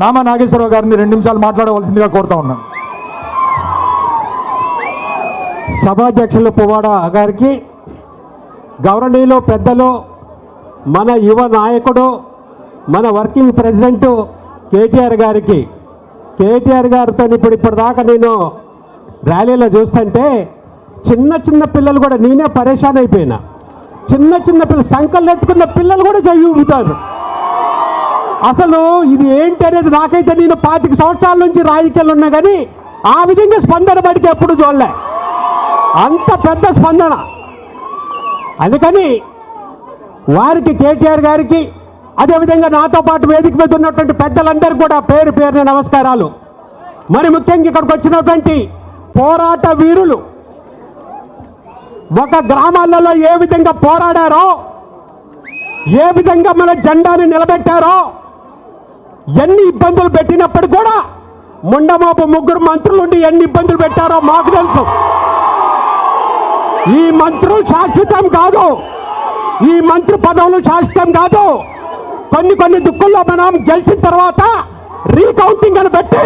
నామా నాగేశ్వరరావు గారిని 2 నిమిషాలు మాట్లాడవలసిందిగా కోరుతా ఉన్నాను. సభాధ్యక్షులు పువ్వాడ గారికి, గౌరవనీయులు పెద్దలు, మన యువ నాయకుడు, మన వర్కింగ్ ప్రెసిడెంట్ కేటీఆర్ గారికి, కేటీఆర్ గారితో ఇప్పటిదాకా నేను ర్యాలీలో చూస్తుంటే చిన్న చిన్న పిల్లలు కూడా, నేనే పరేషాన్ అయిపోయినా. చిన్న చిన్న పిల్లలు, సంకలు ఎత్తుకున్న పిల్లలు కూడా చెయ్యి ఊపుతారు. అసలు ఇది ఏంటి అనేది నాకైతే, నేను 25 సంవత్సరాల నుంచి రాజకీయాలు ఉన్నా కానీ ఆ విధంగా స్పందన బడికి ఎప్పుడు చూడలే, అంత పెద్ద స్పందన. అందుకని వారికి, కేటీఆర్ గారికి, అదేవిధంగా నాతో పాటు వేదిక మీద ఉన్నటువంటి పెద్దలందరికీ కూడా పేరు పేరున నమస్కారాలు. మరి ముఖ్యంగా ఇక్కడికి వచ్చినటువంటి పోరాట వీరులు ఒక గ్రామాలలో ఏ విధంగా పోరాడారో, ఏ విధంగా మన జెండాని నిలబెట్టారో, ఎన్ని ఇబ్బందులు పెట్టినప్పుడు కూడా ముండమోపు 3 మంత్రులు ఉండి ఎన్ని ఇబ్బందులు పెట్టారో మాకు తెలుసు. ఈ మంత్రులు శాశ్వతం కాదు, ఈ మంత్రి పదవులు శాశ్వతం కాదు. కొన్ని దుక్కుల్లో మనం గెలిచిన తర్వాత రీకౌంటింగ్ అని పెట్టి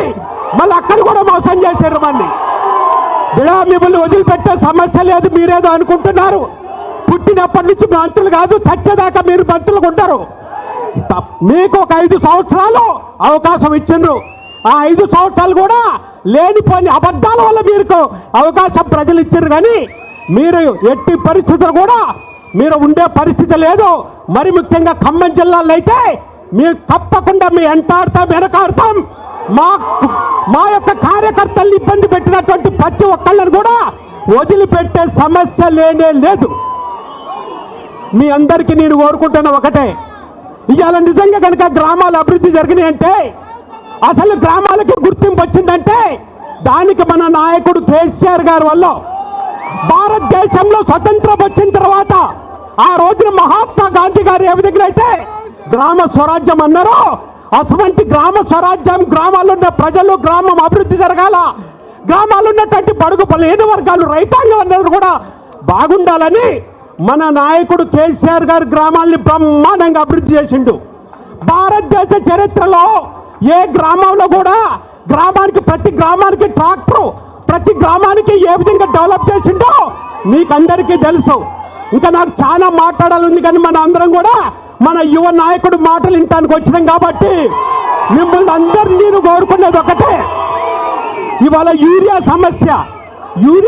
మళ్ళీ అక్కడ కూడా మోసం చేశారు. మళ్ళీ మిమ్మల్ని వదిలిపెట్టే సమస్య లేదు. మీరేదో అనుకుంటున్నారు, పుట్టినప్పటి నుంచి మంత్రులు కాదు, చచ్చేదాకా మీరు మంత్రులుగా ఉంటారు. మీకు ఒక 5 సంవత్సరాలు అవకాశం ఇచ్చిండ్రు. ఆ 5 సంవత్సరాలు కూడా లేనిపోని అబద్ధాల వల్ల మీకు అవకాశం ప్రజలు ఇచ్చారు. కానీ మీరు ఎట్టి పరిస్థితులు కూడా మీరు ఉండే పరిస్థితి లేదు. మరి ముఖ్యంగా ఖమ్మం జిల్లాలో అయితే మీరు తప్పకుండా మీ వెంటాడతాం, వెనకాడతాం. మా యొక్క కార్యకర్తల్ని ఇబ్బంది పెట్టినటువంటి ప్రతి ఒక్కళ్ళని కూడా వదిలిపెట్టే సమస్య లేనే లేదు. మీ అందరికీ నేను కోరుకుంటున్న ఒకటే, ఇవాళ నిజంగా కనుక గ్రామాల అభివృద్ధి జరిగినాయి అంటే, అసలు గ్రామాలకి గుర్తింపు వచ్చిందంటే దానికి మన నాయకుడు కేసీఆర్ గారి వల్ల. భారతదేశంలో స్వతంత్రం వచ్చిన తర్వాత ఆ రోజున మహాత్మా గాంధీ గారు ఏ విధంగా అయితే గ్రామ స్వరాజ్యం అన్నారో, అటువంటి గ్రామ స్వరాజ్యం, గ్రామాల్లో ఉన్న ప్రజలు, గ్రామం అభివృద్ధి జరగాల, గ్రామాల్లో ఉన్నటువంటి బడుగు బలహీన వర్గాలు, రైతాంగం అన్నది కూడా బాగుండాలని మన నాయకుడు కేసీఆర్ గారు గ్రామాల్ని బ్రహ్మాండంగా అభివృద్ధి చేసిండు. భారతదేశ చరిత్రలో ఏ గ్రామంలో కూడా ప్రతి గ్రామానికి ట్రాక్టర్, ప్రతి గ్రామానికి ఏ విధంగా డెవలప్ చేసిండో మీకందరికీ తెలుసు. ఇంకా నాకు చాలా మాట్లాడాలి కానీ మన అందరం కూడా మన యువ నాయకుడు మాటలు వినటానికి వచ్చినాం కాబట్టి మిమ్మల్ని అందరినీ నేను కోరుకునేది ఒకటే, ఇవాళ యూరియా సమస్య.